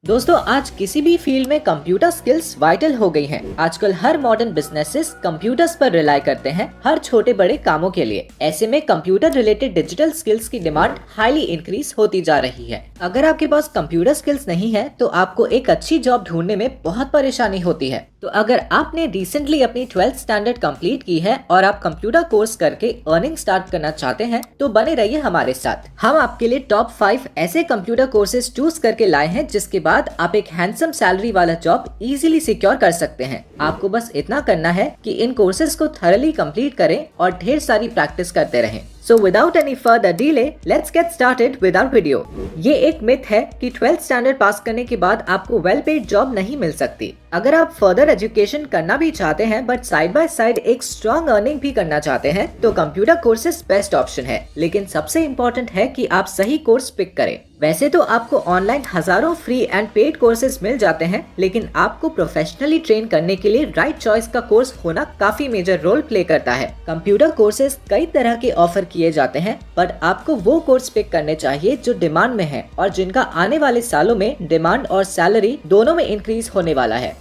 दोस्तों आज किसी भी फील्ड में कंप्यूटर स्किल्स वाइटल हो गई हैं। आजकल हर मॉडर्न बिजनेसेस कंप्यूटर्स पर रिलाई करते हैं हर छोटे बड़े कामों के लिए। ऐसे में कंप्यूटर रिलेटेड डिजिटल स्किल्स की डिमांड हाईली इंक्रीज होती जा रही है। अगर आपके पास कंप्यूटर स्किल्स नहीं है तो आपको एक अच्छी जॉब ढूंढने में बहुत परेशानी होती है। तो अगर आपने रिसेंटली अपनी 12th स्टैंडर्ड कंप्लीट की है और आप कंप्यूटर कोर्स करके अर्निंग स्टार्ट करना चाहते हैं तो बने रहिए हमारे साथ। हम आपके लिए टॉप 5 ऐसे कंप्यूटर कोर्सेज चूज करके लाए हैं जिसके बाद आप एक हैंडसम सैलरी वाला जॉब इजीली सिक्योर कर सकते हैं। आपको बस इतना करना है कि इन कोर्सेज को थॉरली कंप्लीट करें और ढेर सारी प्रैक्टिस करते रहें। So without any further delay, let's get started with our video। ये एक मिथ है कि 12th स्टैंडर्ड पास करने के बाद आपको वेल पेड जॉब नहीं मिल सकती। अगर आप फर्दर एजुकेशन करना भी चाहते हैं बट साइड बाय साइड एक स्ट्रॉन्ग अर्निंग भी करना चाहते हैं तो कंप्यूटर कोर्सेज बेस्ट ऑप्शन है। लेकिन सबसे इम्पोर्टेंट है कि आप सही कोर्स पिक करें। वैसे तो आपको ऑनलाइन हजारों फ्री एंड पेड कोर्सेज मिल जाते हैं, लेकिन आपको प्रोफेशनली ट्रेन करने के लिए राइट चॉइस का कोर्स होना काफी मेजर रोल प्ले करता है। कंप्यूटर कोर्सेज कई तरह के ऑफर किए जाते हैं, बट आपको वो कोर्स पिक करने चाहिए जो डिमांड में है और जिनका आने वाले सालों में डिमांड और सैलरी दोनों में इंक्रीज होने वाला है।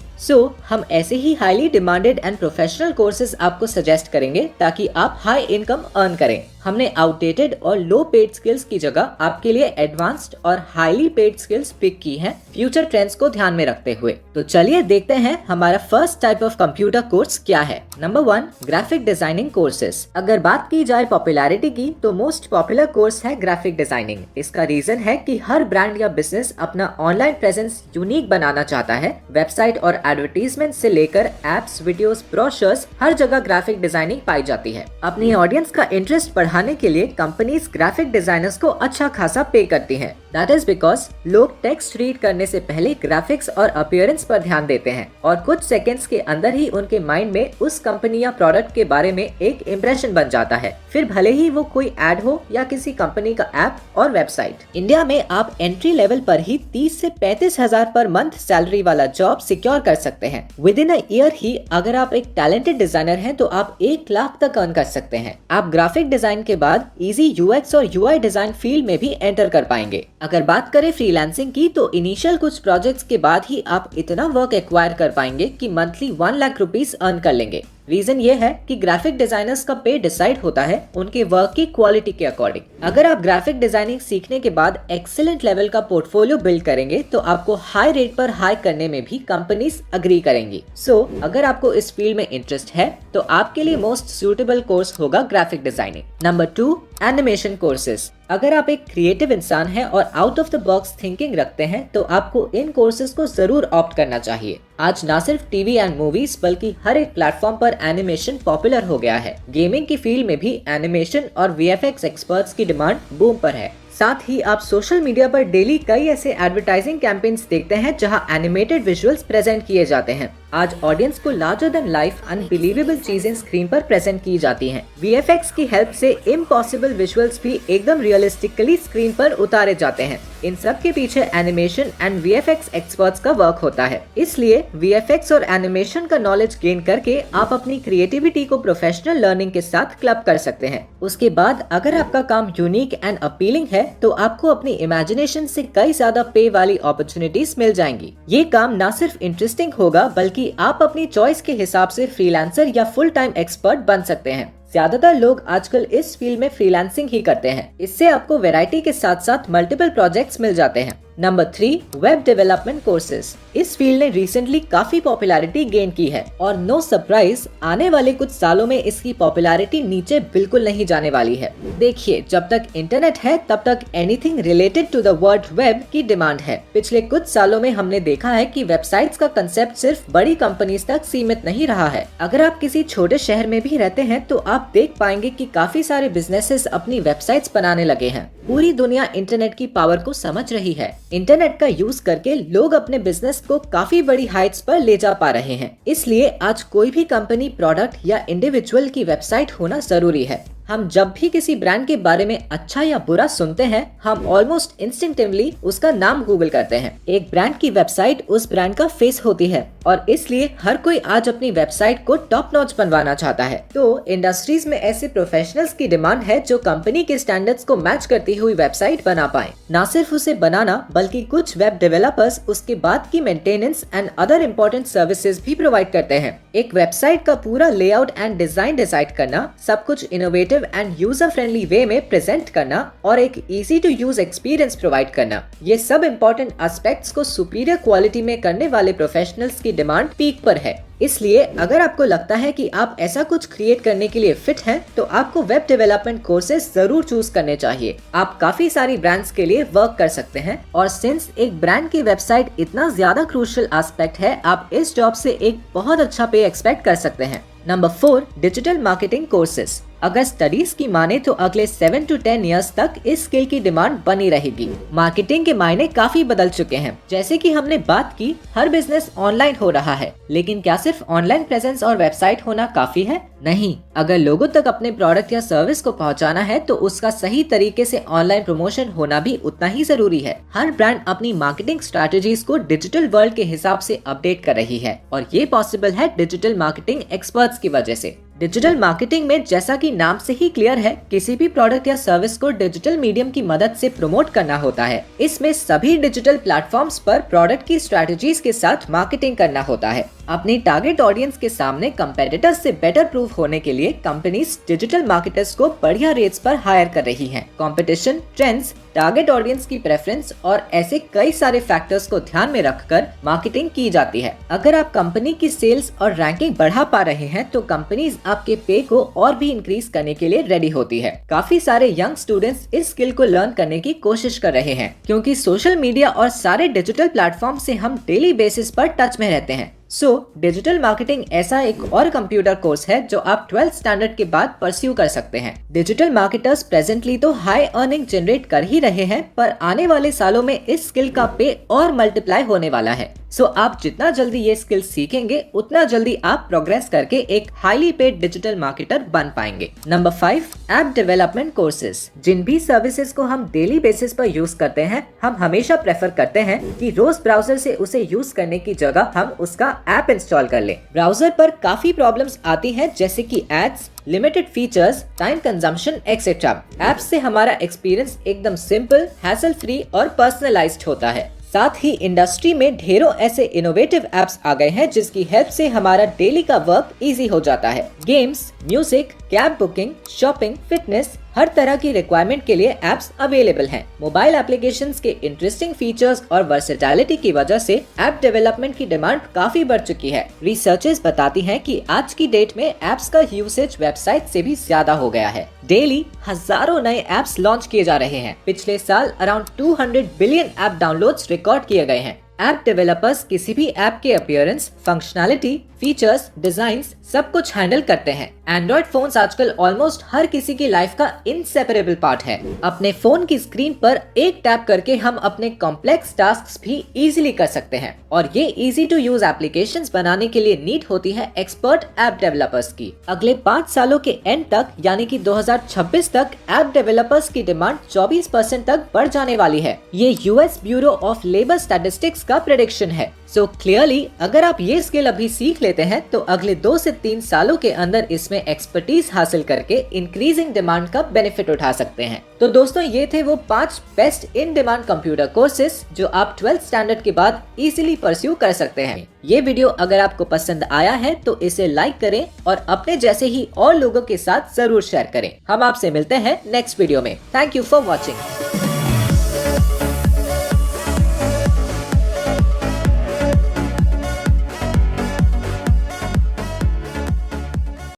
हम ऐसे ही highly demanded and professional courses आपको सजेस्ट करेंगे ताकि आप हाई इनकम अर्न करें। हमने आउटडेटेड और लो पेड स्किल्स की जगह आपके लिए एडवांस्ड और हाईली पेड स्किल्स पिक की हैं, फ्यूचर ट्रेंड्स को ध्यान में रखते हुए। तो चलिए देखते हैं हमारा first type of computer course क्या है। Number 1, graphic designing courses. अगर बात की जाए पॉपुलैरिटी की तो मोस्ट पॉपुलर कोर्स है ग्राफिक डिजाइनिंग। इसका रीजन है कि हर ब्रांड या बिजनेस अपना ऑनलाइन प्रेजेंस यूनिक बनाना चाहता है। वेबसाइट और एडवर्टीजमेंट से लेकर एप्स, वीडियोस, ब्रोशर्स, हर जगह ग्राफिक डिजाइनिंग पाई जाती है। अपनी ऑडियंस का इंटरेस्ट बढ़ाने के लिए कंपनीज ग्राफिक डिजाइनर्स को अच्छा खासा पे करती हैं। दैट इज बिकॉज लोग टेक्स्ट रीड करने से पहले ग्राफिक्स और अपीयरेंस पर ध्यान देते हैं और कुछ सेकंड्स के अंदर ही उनके माइंड में उस कंपनी या प्रोडक्ट के बारे में एक इम्प्रेशन बन जाता है, फिर भले ही वो कोई एड हो या किसी कंपनी का ऐप और वेबसाइट। इंडिया में आप एंट्री लेवल पर ही 30 से 35 हजार पर मंथ सैलरी वाला जॉब सिक्योर कर सकते हैं। विद इन अ ईयर ही अगर आप एक टैलेंटेड डिजाइनर हैं तो आप 1 लाख तक अर्न कर सकते हैं। आप ग्राफिक डिजाइन के बाद इजी यूएक्स और यूआई डिजाइन फील्ड में भी एंटर कर पाएंगे। अगर बात करें फ्रीलांसिंग की तो इनिशियल कुछ प्रोजेक्ट्स के बाद ही आप इतना वर्क एक्वायर कर पाएंगे कि मंथली 1 लाख रुपीस अर्न कर लेंगे। रीजन ये है कि ग्राफिक डिजाइनर्स का पे डिसाइड होता है उनके वर्क की क्वालिटी के अकॉर्डिंग। अगर आप ग्राफिक डिजाइनिंग सीखने के बाद एक्सीलेंट लेवल का पोर्टफोलियो बिल्ड करेंगे तो आपको हाई रेट पर हाई करने में भी कंपनीज अग्री करेंगी। अगर आपको इस फील्ड में इंटरेस्ट है तो आपके लिए मोस्ट सूटेबल कोर्स होगा graphic designing. Number 2, animation courses. अगर आप एक क्रिएटिव इंसान हैं और out of the box thinking रखते हैं तो आपको इन कोर्सेज को जरूर ऑप्ट करना चाहिए। आज ना सिर्फ टीवी एंड मूवीज बल्कि हर एक प्लेटफॉर्म पर एनिमेशन पॉपुलर हो गया है। गेमिंग की फील्ड में भी एनिमेशन और वीएफएक्स एक्सपर्ट्स की डिमांड बूम पर है। साथ ही आप सोशल मीडिया पर डेली कई ऐसे एडवर्टाइजिंग कैंपेन्स देखते हैं जहां एनिमेटेड विजुअल्स प्रेजेंट किए जाते हैं। आज ऑडियंस को लार्जर देन लाइफ अनबिलीवेबल चीजें स्क्रीन पर प्रेजेंट की जाती हैं। वीएफएक्स की हेल्प से इम्पॉसिबल विजुअल्स भी एकदम रियलिस्टिकली स्क्रीन पर उतारे जाते हैं। इन सब के पीछे एनिमेशन एंड वीएफएक्स एक्सपर्ट्स का वर्क होता है। इसलिए वीएफएक्स और एनिमेशन का नॉलेज गेन करके आप अपनी क्रिएटिविटी को प्रोफेशनल लर्निंग के साथ क्लब कर सकते हैं। उसके बाद अगर आपका काम यूनिक एंड अपीलिंग है तो आपको अपनी इमेजिनेशन से कई ज्यादा पे वाली अपॉर्चुनिटीज मिल जाएंगी। ये काम ना सिर्फ इंटरेस्टिंग होगा बल्कि आप अपनी चॉइस के हिसाब से फ्रीलांसर या फुल टाइम एक्सपर्ट बन सकते हैं। ज्यादातर लोग आजकल इस फील्ड में फ्रीलांसिंग ही करते हैं। इससे आपको वैरायटी के साथ साथ मल्टीपल प्रोजेक्ट्स मिल जाते हैं। Number 3, web development courses. इस फील्ड ने रिसेंटली काफी पॉपुलैरिटी गेन की है और नो सरप्राइज आने वाले कुछ सालों में इसकी पॉपुलैरिटी नीचे बिल्कुल नहीं जाने वाली है। देखिए, जब तक इंटरनेट है तब तक anything related to the word web की डिमांड है। पिछले कुछ सालों में हमने देखा है कि वेबसाइट्स का कंसेप्ट सिर्फ बड़ी कंपनीज तक सीमित नहीं रहा है। अगर आप किसी छोटे शहर में भी रहते हैं तो आप देख पाएंगे कि काफी सारे बिजनेसेस अपनी वेबसाइट्स बनाने लगे हैं। पूरी दुनिया इंटरनेट की पावर को समझ रही है। इंटरनेट का यूज करके लोग अपने बिजनेस को काफी बड़ी हाइट्स पर ले जा पा रहे हैं। इसलिए आज कोई भी कंपनी, प्रोडक्ट या इंडिविजुअल की वेबसाइट होना जरूरी है। हम जब भी किसी ब्रांड के बारे में अच्छा या बुरा सुनते हैं, हम ऑलमोस्ट इंस्टिंक्टिवली उसका नाम गूगल करते हैं। एक ब्रांड की वेबसाइट उस ब्रांड का फेस होती है और इसलिए हर कोई आज अपनी वेबसाइट को टॉप नॉच बनवाना चाहता है। तो इंडस्ट्रीज में ऐसे प्रोफेशनल्स की डिमांड है जो कंपनी के स्टैंडर्ड्स को मैच करती हुई वेबसाइट बना पाए। न सिर्फ उसे बनाना बल्कि कुछ वेब डेवलपर्स उसके बाद की maintenance and other important services भी प्रोवाइड करते हैं। एक वेबसाइट का पूरा लेआउट एंड डिजाइन डिसाइड करना, सब कुछ innovative and user friendly way में प्रेजेंट करना और एक easy to use experience provide करना, ये सब इम्पोर्टेंट एस्पेक्ट्स को सुपीरियर क्वालिटी में करने वाले प्रोफेशनल्स की डिमांड पीक पर है। इसलिए अगर आपको लगता है कि आप ऐसा कुछ क्रिएट करने के लिए फिट हैं, तो आपको वेब डेवलपमेंट कोर्सेज जरूर चूज करने चाहिए। आप काफी सारी ब्रांड्स के लिए वर्क कर सकते हैं और सिंस एक ब्रांड की वेबसाइट इतना ज्यादा क्रूशियल एस्पेक्ट है, आप इस जॉब से एक बहुत अच्छा पे एक्सपेक्ट कर सकते हैं। Number 4, digital marketing courses. अगर स्टडीज की माने तो अगले 7 to 10 इयर्स तक इस स्किल की डिमांड बनी रहेगी। मार्केटिंग के मायने काफी बदल चुके हैं। जैसे कि हमने बात की, हर बिजनेस ऑनलाइन हो रहा है, लेकिन क्या सिर्फ ऑनलाइन प्रेजेंस और वेबसाइट होना काफी है? नहीं, अगर लोगों तक अपने प्रोडक्ट या सर्विस को पहुंचाना है तो उसका सही तरीके से ऑनलाइन प्रमोशन होना भी उतना ही जरूरी है। हर ब्रांड अपनी मार्केटिंग स्ट्रैटेजीज को डिजिटल वर्ल्ड के हिसाब से अपडेट कर रही है और ये पॉसिबल है डिजिटल मार्केटिंग एक्सपर्ट्स की वजह से। डिजिटल मार्केटिंग में, जैसा कि नाम से ही क्लियर है, किसी भी प्रोडक्ट या सर्विस को डिजिटल मीडियम की मदद से प्रमोट करना होता है। इसमें सभी डिजिटल प्लेटफॉर्म्स पर प्रोडक्ट की स्ट्रैटेजीज के साथ मार्केटिंग करना होता है। अपनी टारगेट ऑडियंस के सामने कंपेटिटर्स से बेटर प्रूफ होने के लिए कंपनीज डिजिटल मार्केटर्स को बढ़िया रेट्स पर हायर कर रही हैं। कंपटीशन, ट्रेंड्स, टारगेट ऑडियंस की प्रेफरेंस और ऐसे कई सारे फैक्टर्स को ध्यान में रखकर मार्केटिंग की जाती है। अगर आप कंपनी की सेल्स और रैंकिंग बढ़ा पा रहे हैं तो कंपनीज आपके पे को और भी इंक्रीज करने के लिए रेडी होती है। काफी सारे यंग स्टूडेंट्स इस स्किल को लर्न करने की कोशिश कर रहे हैं, क्योंकि सोशल मीडिया और सारे डिजिटल प्लेटफॉर्म से हम डेली बेसिस पर टच में रहते हैं। डिजिटल मार्केटिंग ऐसा एक और कंप्यूटर कोर्स है जो आप 12th स्टैंडर्ड के बाद परस्यू कर सकते हैं। डिजिटल मार्केटर्स प्रेजेंटली तो हाई अर्निंग जनरेट कर ही रहे हैं, पर आने वाले सालों में इस स्किल का पे और मल्टीप्लाई होने वाला है। आप जितना जल्दी ये स्किल सीखेंगे, उतना जल्दी आप प्रोग्रेस करके एक हाईली पेड डिजिटल मार्केटर बन पाएंगे। Number 5, app development courses. जिन भी सर्विसेज को हम डेली बेसिस पर यूज करते हैं, हम हमेशा प्रेफर करते हैं कि रोज ब्राउजर से उसे यूज करने की जगह हम उसका ऐप इंस्टॉल कर लें। ब्राउजर पर काफी प्रॉब्लम्स आती हैं, जैसे कि ads, limited features, time consumption etcetera. App से हमारा एक्सपीरियंस एकदम सिंपल, हैसल फ्री और पर्सनलाइज्ड होता है। साथ ही इंडस्ट्री में ढेरों ऐसे इनोवेटिव एप्स आ गए हैं जिसकी हेल्प से हमारा डेली का वर्क इजी हो जाता है। Games, music, cab booking, shopping, fitness, हर तरह की रिक्वायरमेंट के लिए एप्स अवेलेबल हैं। मोबाइल एप्लीकेशंस के इंटरेस्टिंग फीचर्स और वर्सेटैलिटी की वजह से ऐप डेवलपमेंट की डिमांड काफी बढ़ चुकी है। रिसर्चर्स बताती हैं कि आज की डेट में एप्स का यूसेज वेबसाइट से भी ज्यादा हो गया है। डेली हजारों नए एप्स लॉन्च किए जा रहे हैं। पिछले साल around 200 billion app downloads record किए गए हैं। ऐप डेवलपर्स किसी भी ऐप के अपीयरेंस, फंक्शनैलिटी, फीचर्स, डिजाइन्स सब कुछ हैंडल करते हैं। एंड्रॉइड फोन्स आजकल ऑलमोस्ट हर किसी की लाइफ का इनसेपरेबल पार्ट है। अपने फोन की स्क्रीन पर एक टैप करके हम अपने कॉम्प्लेक्स टास्क्स भी इजीली कर सकते हैं और ये इजी टू यूज एप्लीकेशंस बनाने के लिए नीड होती है एक्सपर्ट ऐप डेवलपर्स की। अगले 5 सालों के एंड तक, यानी कि 2026 तक, ऐप डेवलपर्स की डिमांड 24% तक बढ़ जाने वाली है। ये US bureau of labour statistics का प्रेडिक्शन है। क्लियरली अगर आप ये स्किल अभी सीख लेते हैं तो अगले 2 से 3 सालों के अंदर इसमें एक्सपर्टीज हासिल करके इंक्रीजिंग डिमांड का बेनिफिट उठा सकते हैं। तो दोस्तों, ये थे वो 5 best in demand computer courses जो आप 12th स्टैंडर्ड के बाद इजीली परस्यू कर सकते हैं। ये वीडियो अगर आपको पसंद आया है तो इसे लाइक करें और अपने जैसे ही और लोगों के साथ जरूर शेयर करें। हम आपसे मिलते हैं नेक्स्ट वीडियो में। Thank you for watching.